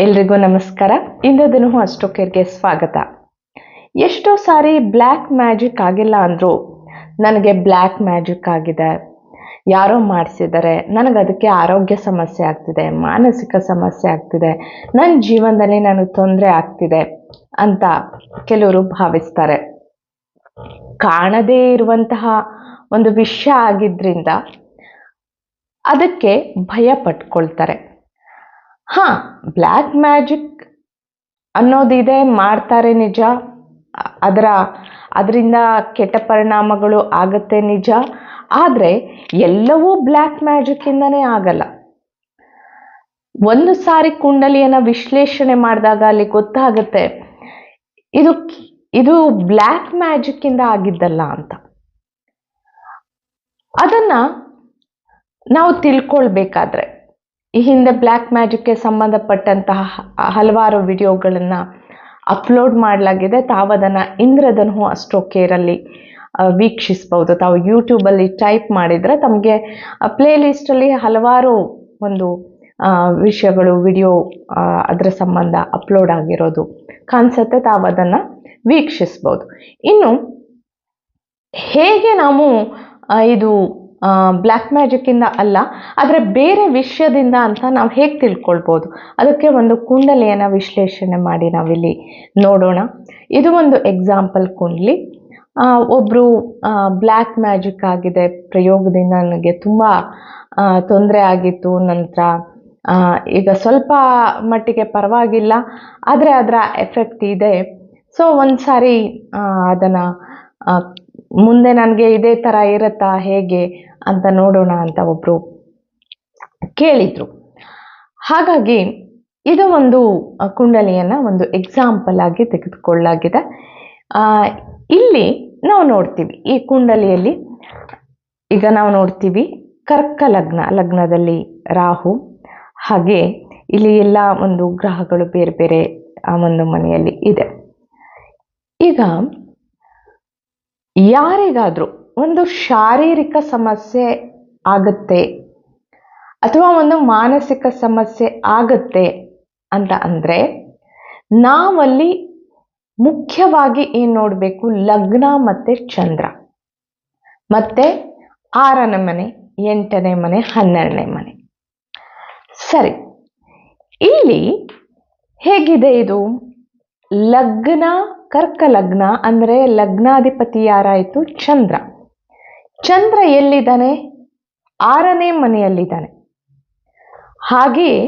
ಎಲ್ರಿಗೂ ನಮಸ್ಕಾರ. ಇಂದಿನ ಅಸ್ಟ್ರೋಕೇರ್ಗೆ ಸ್ವಾಗತ. ಎಷ್ಟೋ ಸಾರಿ ಬ್ಲ್ಯಾಕ್ ಮ್ಯಾಜಿಕ್ ಆಗಿಲ್ಲ ಅಂದರೂ ನನಗೆ ಬ್ಲ್ಯಾಕ್ ಮ್ಯಾಜಿಕ್ ಆಗಿದೆ, ಯಾರೋ ಮಾಡಿಸಿದ್ದಾರೆ, ನನಗದಕ್ಕೆ ಆರೋಗ್ಯ ಸಮಸ್ಯೆ ಆಗ್ತಿದೆ, ಮಾನಸಿಕ ಸಮಸ್ಯೆ ಆಗ್ತಿದೆ, ನನ್ನ ಜೀವನದಲ್ಲಿ ನನಗೆ ತೊಂದರೆ ಆಗ್ತಿದೆ ಅಂತ ಕೆಲವರು ಭಾವಿಸ್ತಾರೆ. ಕಾಣದೇ ಇರುವಂತಹ ಒಂದು ವಿಷಯ ಆಗಿದ್ರಿಂದ ಅದಕ್ಕೆ ಭಯ ಪಟ್ಕೊಳ್ತಾರೆ. ಬ್ಲ್ಯಾಕ್ ಮ್ಯಾಜಿಕ್ ಅನ್ನೋದಿದೆ, ಮಾಡ್ತಾರೆ ನಿಜ, ಅದರಿಂದ ಕೆಟ್ಟ ಪರಿಣಾಮಗಳು ಆಗತ್ತೆ ನಿಜ. ಆದರೆ ಎಲ್ಲವೂ ಬ್ಲ್ಯಾಕ್ ಮ್ಯಾಜಿಕ್ಕಿಂದನೇ ಆಗಲ್ಲ. ಒಂದು ಸಾರಿ ಕುಂಡಲಿಯನ್ನು ವಿಶ್ಲೇಷಣೆ ಮಾಡಿದಾಗ ಅಲ್ಲಿ ಗೊತ್ತಾಗುತ್ತೆ ಇದು ಬ್ಲ್ಯಾಕ್ ಮ್ಯಾಜಿಕ್ಕಿಂದ ಆಗಿದ್ದಲ್ಲ ಅಂತ. ಅದನ್ನ ನಾವು ತಿಳ್ಕೊಳ್ಬೇಕಾದ್ರೆ ಈ ಹಿಂದೆ ಬ್ಲ್ಯಾಕ್ ಮ್ಯಾಜಿಕ್ಗೆ ಸಂಬಂಧಪಟ್ಟಂತಹ ಹಲವಾರು ವಿಡಿಯೋಗಳನ್ನು ಅಪ್ಲೋಡ್ ಮಾಡಲಾಗಿದೆ. ತಾವು ಅದನ್ನು ಇಂದ್ರಧನು ಅಸ್ಟ್ರೋಕೇರಲ್ಲಿ ವೀಕ್ಷಿಸ್ಬೋದು. ತಾವು ಯೂಟ್ಯೂಬಲ್ಲಿ ಟೈಪ್ ಮಾಡಿದರೆ ತಮಗೆ ಪ್ಲೇ ಲಿಸ್ಟಲ್ಲಿ ಹಲವಾರು ಒಂದು ವಿಷಯಗಳು ವಿಡಿಯೋ ಅದರ ಸಂಬಂಧ ಅಪ್ಲೋಡ್ ಆಗಿರೋದು ಕಾಣಿಸುತ್ತೆ. ತಾವು ಅದನ್ನು ವೀಕ್ಷಿಸ್ಬೋದು. ಇನ್ನು ಹೇಗೆ ನಾವು ಇದು ಬ್ಲ್ಯಾಕ್ ಮ್ಯಾಜಿಕ್ಕಿಂದ ಅಲ್ಲ, ಆದರೆ ಬೇರೆ ವಿಷಯದಿಂದ ಅಂತ ನಾವು ಹೇಗೆ ತಿಳ್ಕೊಳ್ಬೋದು, ಅದಕ್ಕೆ ಒಂದು ಕುಂಡಲಿಯನ್ನು ವಿಶ್ಲೇಷಣೆ ಮಾಡಿ ನಾವಿಲ್ಲಿ ನೋಡೋಣ. ಇದು ಒಂದು ಎಕ್ಸಾಂಪಲ್ ಕುಂಡಲಿ. ಒಬ್ಬರು ಬ್ಲ್ಯಾಕ್ ಮ್ಯಾಜಿಕ್ ಆಗಿದೆ, ಪ್ರಯೋಗದಿಂದ ನನಗೆ ತುಂಬ ತೊಂದರೆ ಆಗಿತ್ತು, ನಂತರ ಈಗ ಸ್ವಲ್ಪ ಮಟ್ಟಿಗೆ ಪರವಾಗಿಲ್ಲ, ಆದರೆ ಅದರ ಎಫೆಕ್ಟ್ ಇದೆ. ಸೊ ಒಂದು ಸಾರಿ ಅದನ್ನು ಮುಂದೆ ನನಗೆ ಇದೇ ಥರ ಇರುತ್ತಾ ಹೇಗೆ ಅಂತ ನೋಡೋಣ ಅಂತ ಒಬ್ಬರು ಕೇಳಿದರು. ಹಾಗಾಗಿ ಇದು ಒಂದು ಕುಂಡಲಿಯನ್ನು ಒಂದು ಎಕ್ಸಾಂಪಲ್ ಆಗಿ ತೆಗೆದುಕೊಳ್ಳಲಾಗಿದೆ. ಇಲ್ಲಿ ನಾವು ನೋಡ್ತೀವಿ, ಈ ಕುಂಡಲಿಯಲ್ಲಿ ಈಗ ನಾವು ನೋಡ್ತೀವಿ ಕರ್ಕ ಲಗ್ನದಲ್ಲಿ ರಾಹು, ಹಾಗೆ ಇಲ್ಲಿ ಎಲ್ಲ ಒಂದು ಗ್ರಹಗಳು ಬೇರೆ ಬೇರೆ ಒಂದು ಮನೆಯಲ್ಲಿ ಇದೆ. ಈಗ ಯಾರಿಗಾದರೂ ಒಂದು ಶಾರೀರಿಕ ಸಮಸ್ಯೆ ಆಗುತ್ತೆ ಅಥವಾ ಒಂದು ಮಾನಸಿಕ ಸಮಸ್ಯೆ ಆಗುತ್ತೆ ಅಂತ ಅಂದರೆ ನಾವಲ್ಲಿ ಮುಖ್ಯವಾಗಿ ಏನು ನೋಡಬೇಕು, ಲಗ್ನ ಮತ್ತು ಚಂದ್ರ, ಮತ್ತು 6ನೇ ಮನೆ, 8ನೇ ಮನೆ, 12ನೇ ಮನೆ. ಸರಿ, ಇಲ್ಲಿ ಹೇಗಿದೆ ಇದು ಲಗ್ನ, ಕರ್ಕ ಲಗ್ನ ಅಂದರೆ ಲಗ್ನಾಧಿಪತಿ ಯಾರಾಯಿತು, ಚಂದ್ರ. ಚಂದ್ರ ಎಲ್ಲಿದ್ದಾನೆ, 6ನೇ ಮನೆಯಲ್ಲಿದ್ದಾನೆ. ಹಾಗೆಯೇ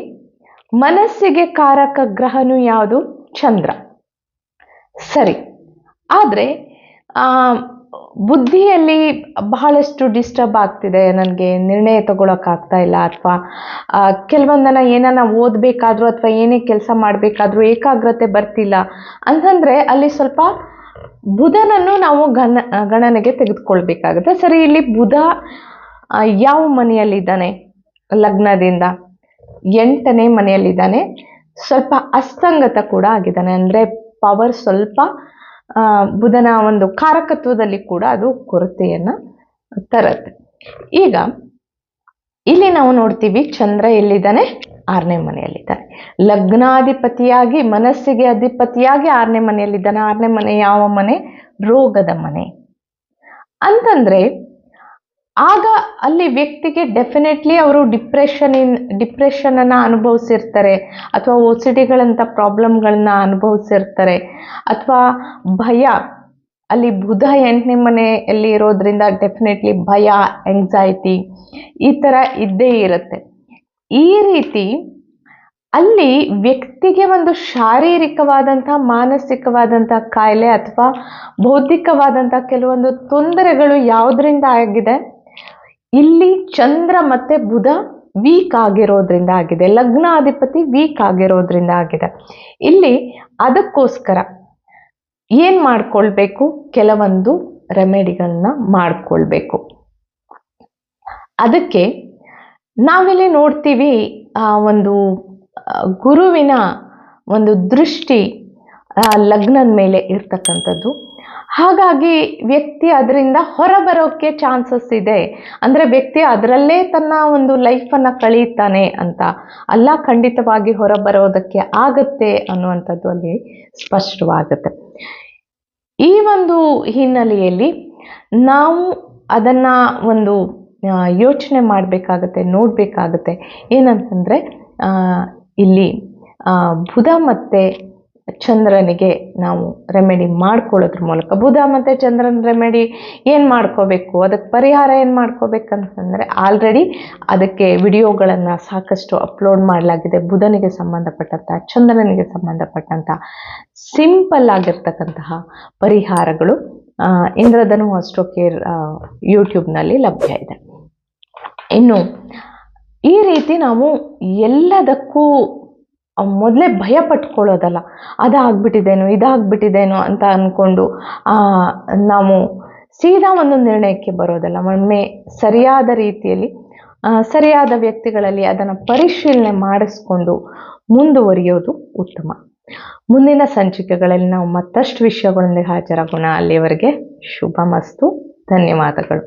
ಮನಸ್ಸಿಗೆ ಕಾರಕ ಗ್ರಹನು ಯಾವುದು, ಚಂದ್ರ. ಸರಿ, ಆದರೆ ಬುದ್ಧಿಯಲ್ಲಿ ಬಹಳಷ್ಟು ಡಿಸ್ಟರ್ಬ್ ಆಗ್ತಿದೆ, ನನಗೆ ನಿರ್ಣಯ ತಗೊಳಕ್ಕಾಗ್ತಾ ಇಲ್ಲ, ಅಥವಾ ಕೆಲವೊಂದನ್ನು ಏನನ್ನ ಓದಬೇಕಾದ್ರೂ ಅಥವಾ ಏನೇ ಕೆಲಸ ಮಾಡಬೇಕಾದ್ರೂ ಏಕಾಗ್ರತೆ ಬರ್ತಿಲ್ಲ ಅಂತಂದರೆ ಅಲ್ಲಿ ಸ್ವಲ್ಪ ಬುಧನನ್ನು ನಾವು ಗಣನೆಗೆ ತೆಗೆದುಕೊಳ್ಬೇಕಾಗುತ್ತೆ. ಸರಿ, ಇಲ್ಲಿ ಬುಧ ಯಾವ ಮನೆಯಲ್ಲಿದ್ದಾನೆ, ಲಗ್ನದಿಂದ 8ನೇ ಮನೆಯಲ್ಲಿದ್ದಾನೆ. ಸ್ವಲ್ಪ ಅಸ್ತಂಗತ ಕೂಡ ಆಗಿದ್ದಾನೆ, ಅಂದರೆ ಪವರ್ ಸ್ವಲ್ಪ ಬುಧನ ಒಂದು ಕಾರಕತ್ವದಲ್ಲಿ ಕೂಡ ಅದು ಕೊರತೆಯನ್ನು ತರುತ್ತೆ. ಈಗ ಇಲ್ಲಿ ನಾವು ನೋಡ್ತೀವಿ ಚಂದ್ರ ಎಲ್ಲಿದ್ದಾನೆ, 6ನೇ ಮನೆಯಲ್ಲಿದ್ದಾನೆ. ಲಗ್ನಾಧಿಪತಿಯಾಗಿ ಮನಸ್ಸಿಗೆ ಅಧಿಪತಿಯಾಗಿ 6ನೇ ಮನೆಯಲ್ಲಿದ್ದಾನೆ. 6ನೇ ಮನೆ ಯಾವ ಮನೆ, ರೋಗದ ಮನೆ ಅಂತಂದ್ರೆ ಆಗ ಅಲ್ಲಿ ವ್ಯಕ್ತಿಗೆ ಡೆಫಿನೆಟ್ಲಿ ಅವರು ಡಿಪ್ರೆಷನನ್ನು ಅನುಭವಿಸಿರ್ತಾರೆ, ಅಥವಾ OCDಗಳಂಥ ಪ್ರಾಬ್ಲಮ್ಗಳನ್ನ ಅನುಭವಿಸಿರ್ತಾರೆ, ಅಥವಾ ಭಯ, ಅಲ್ಲಿ ಬುಧ 8ನೇ ಮನೆಯಲ್ಲಿ ಇರೋದ್ರಿಂದ ಡೆಫಿನೆಟ್ಲಿ ಭಯ, ಎಂಗ್ಸೈಟಿ ಈ ಥರ ಇದ್ದೇ ಇರುತ್ತೆ. ಈ ರೀತಿ ಅಲ್ಲಿ ವ್ಯಕ್ತಿಗೆ ಒಂದು ಶಾರೀರಿಕವಾದಂಥ ಮಾನಸಿಕವಾದಂಥ ಕಾಯಿಲೆ ಅಥವಾ ಬೌದ್ಧಿಕವಾದಂಥ ಕೆಲವೊಂದು ತೊಂದರೆಗಳು ಯಾವುದರಿಂದ ಆಗಿದೆ, ಇಲ್ಲಿ ಚಂದ್ರ ಮತ್ತು ಬುಧ ವೀಕ್ ಆಗಿರೋದ್ರಿಂದ ಆಗಿದೆ, ಲಗ್ನಾಧಿಪತಿ ವೀಕ್ ಆಗಿರೋದ್ರಿಂದ ಆಗಿದೆ. ಇಲ್ಲಿ ಅದಕ್ಕೋಸ್ಕರ ಏನು ಮಾಡ್ಕೊಳ್ಬೇಕು, ಕೆಲವೊಂದು ರೆಮಿಡಿಗಳನ್ನ ಮಾಡ್ಕೊಳ್ಬೇಕು. ಅದಕ್ಕೆ ನಾವಿಲ್ಲಿ ನೋಡ್ತೀವಿ ಒಂದು ಗುರುವಿನ ಒಂದು ದೃಷ್ಟಿ ಲಗ್ನದ ಮೇಲೆ ಇರ್ತಕ್ಕಂಥದ್ದು. ಹಾಗಾಗಿ ವ್ಯಕ್ತಿ ಅದರಿಂದ ಹೊರಬರೋಕ್ಕೆ ಚಾನ್ಸಸ್ ಇದೆ. ಅಂದರೆ ವ್ಯಕ್ತಿ ಅದರಲ್ಲೇ ತನ್ನ ಒಂದು ಲೈಫನ್ನು ಕಳೀತಾನೆ ಅಂತ ಅಲ್ಲ, ಖಂಡಿತವಾಗಿ ಹೊರಬರೋದಕ್ಕೆ ಆಗತ್ತೆ ಅನ್ನುವಂಥದ್ದು ಅಲ್ಲಿ ಸ್ಪಷ್ಟವಾಗುತ್ತೆ. ಈ ಒಂದು ಹಿನ್ನೆಲೆಯಲ್ಲಿ ನಾವು ಅದನ್ನು ಒಂದು ಯೋಚನೆ ಮಾಡಬೇಕಾಗತ್ತೆ, ನೋಡಬೇಕಾಗತ್ತೆ. ಏನಂತಂದರೆ ಇಲ್ಲಿ ಬುಧ ಮತ್ತು ಚಂದ್ರನಿಗೆ ನಾವು ರೆಮಿಡಿ ಮಾಡ್ಕೊಳ್ಳೋದ್ರ ಮೂಲಕ, ಬುಧ ಮತ್ತು ಚಂದ್ರನ ರೆಮಿಡಿ ಏನು ಮಾಡ್ಕೋಬೇಕು, ಅದಕ್ಕೆ ಪರಿಹಾರ ಏನು ಮಾಡ್ಕೋಬೇಕಂತಂದರೆ ಆಲ್ರೆಡಿ ಅದಕ್ಕೆ ವಿಡಿಯೋಗಳನ್ನು ಸಾಕಷ್ಟು ಅಪ್ಲೋಡ್ ಮಾಡಲಾಗಿದೆ. ಬುಧನಿಗೆ ಸಂಬಂಧಪಟ್ಟಂಥ, ಚಂದ್ರನಿಗೆ ಸಂಬಂಧಪಟ್ಟಂಥ ಸಿಂಪಲ್ ಆಗಿರ್ತಕ್ಕಂತಹ ಪರಿಹಾರಗಳು ಇಂದ್ರಧನು ಆಸ್ಟ್ರೋಕೇರ್ ಯೂಟ್ಯೂಬ್ನಲ್ಲಿ ಲಭ್ಯ ಇದೆ. ಇನ್ನು ಈ ರೀತಿ ನಾವು ಎಲ್ಲದಕ್ಕೂ ಮೊದಲೇ ಭಯ ಪಟ್ಕೊಳ್ಳೋದಲ್ಲ, ಅದಾಗ್ಬಿಟ್ಟಿದೇನೋ ಇದಾಗ್ಬಿಟ್ಟಿದೇನೋ ಅಂತ ಅಂದ್ಕೊಂಡು ನಾವು ಸೀದಾ ಒಂದು ನಿರ್ಣಯಕ್ಕೆ ಬರೋದಲ್ಲ. ಒಮ್ಮೆ ಸರಿಯಾದ ರೀತಿಯಲ್ಲಿ ಸರಿಯಾದ ವ್ಯಕ್ತಿಗಳಲ್ಲಿ ಅದನ್ನು ಪರಿಶೀಲನೆ ಮಾಡಿಸ್ಕೊಂಡು ಮುಂದುವರಿಯೋದು ಉತ್ತಮ. ಮುಂದಿನ ಸಂಚಿಕೆಗಳಲ್ಲಿ ನಾವು ಮತ್ತಷ್ಟು ವಿಷಯಗಳೊಂದಿಗೆ ಹಾಜರಾಗೋಣ. ಅಲ್ಲಿಯವರೆಗೆ ಶುಭಮಸ್ತು. ಧನ್ಯವಾದಗಳು.